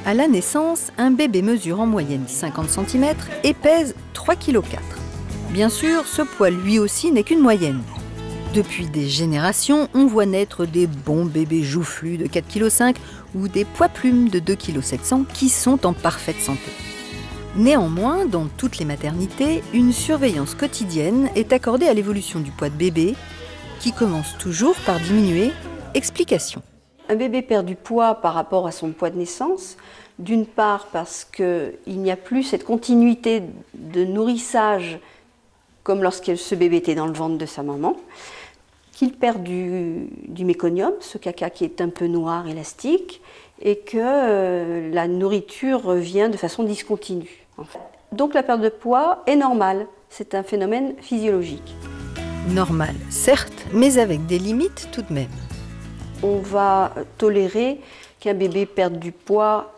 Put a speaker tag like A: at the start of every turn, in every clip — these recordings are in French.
A: À la naissance, un bébé mesure en moyenne 50 cm et pèse 3,4 kg. Bien sûr, ce poids lui aussi n'est qu'une moyenne. Depuis des générations, on voit naître des bons bébés joufflus de 4,5 kg ou des poids-plumes de 2,7 kg qui sont en parfaite santé. Néanmoins, dans toutes les maternités, une surveillance quotidienne est accordée à l'évolution du poids de bébé, qui commence toujours par diminuer. Explication.
B: Un bébé perd du poids par rapport à son poids de naissance, d'une part parce qu'il n'y a plus cette continuité de nourrissage comme lorsque ce bébé était dans le ventre de sa maman, qu'il perd du méconium, ce caca qui est un peu noir, élastique, et que la nourriture revient de façon discontinue. Donc la perte de poids est normale, c'est un phénomène physiologique.
A: Normal, certes, mais avec des limites tout de même.
B: On va tolérer qu'un bébé perde du poids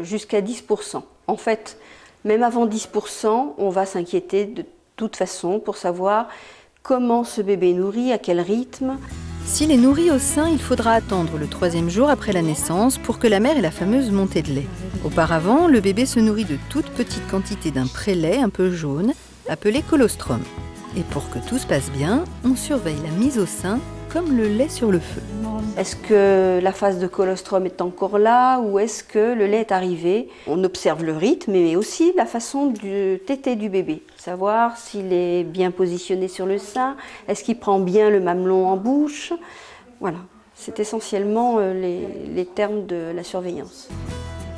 B: jusqu'à 10%. En fait, même avant 10%, on va s'inquiéter de toute façon pour savoir comment ce bébé nourrit, à quel rythme.
A: S'il est nourri au sein, il faudra attendre le 3e jour après la naissance pour que la mère ait la fameuse montée de lait. Auparavant, le bébé se nourrit de toute petite quantité d'un prélait un peu jaune, appelé colostrum. Et pour que tout se passe bien, on surveille la mise au sein comme le lait sur le feu.
B: Est-ce que la phase de colostrum est encore là ou est-ce que le lait est arrivé? On observe le rythme mais aussi la façon du tété du bébé. Savoir s'il est bien positionné sur le sein, est-ce qu'il prend bien le mamelon en bouche. Voilà, c'est essentiellement les termes de la surveillance.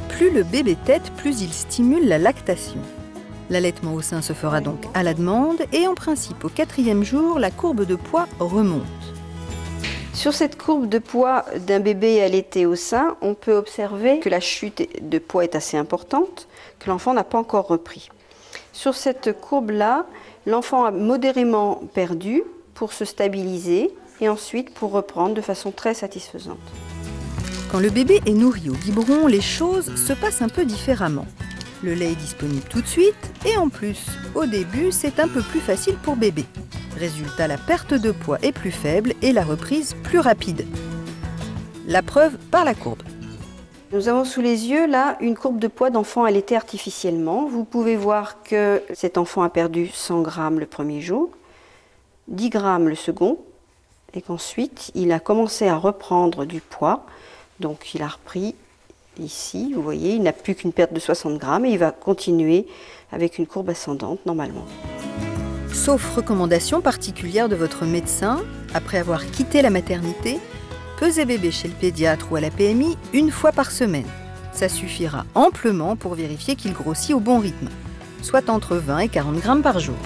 A: Plus le bébé tète, plus il stimule la lactation. L'allaitement au sein se fera donc à la demande et en principe au 4e jour, la courbe de poids remonte.
B: Sur cette courbe de poids d'un bébé allaité au sein, on peut observer que la chute de poids est assez importante, que l'enfant n'a pas encore repris. Sur cette courbe-là, l'enfant a modérément perdu pour se stabiliser et ensuite pour reprendre de façon très satisfaisante.
A: Quand le bébé est nourri au biberon, les choses se passent un peu différemment. Le lait est disponible tout de suite et en plus, au début, c'est un peu plus facile pour bébé. Résultat, la perte de poids est plus faible et la reprise plus rapide. La preuve par la courbe.
B: Nous avons sous les yeux là une courbe de poids d'enfant allaité artificiellement. Vous pouvez voir que cet enfant a perdu 100 grammes le premier jour, 10 grammes le second, et qu'ensuite il a commencé à reprendre du poids. Donc il a repris ici, vous voyez, il n'a plus qu'une perte de 60 grammes et il va continuer avec une courbe ascendante normalement.
A: Sauf recommandation particulière de votre médecin, après avoir quitté la maternité, pesez bébé chez le pédiatre ou à la PMI 1 fois par semaine. Ça suffira amplement pour vérifier qu'il grossit au bon rythme, soit entre 20 et 40 grammes par jour.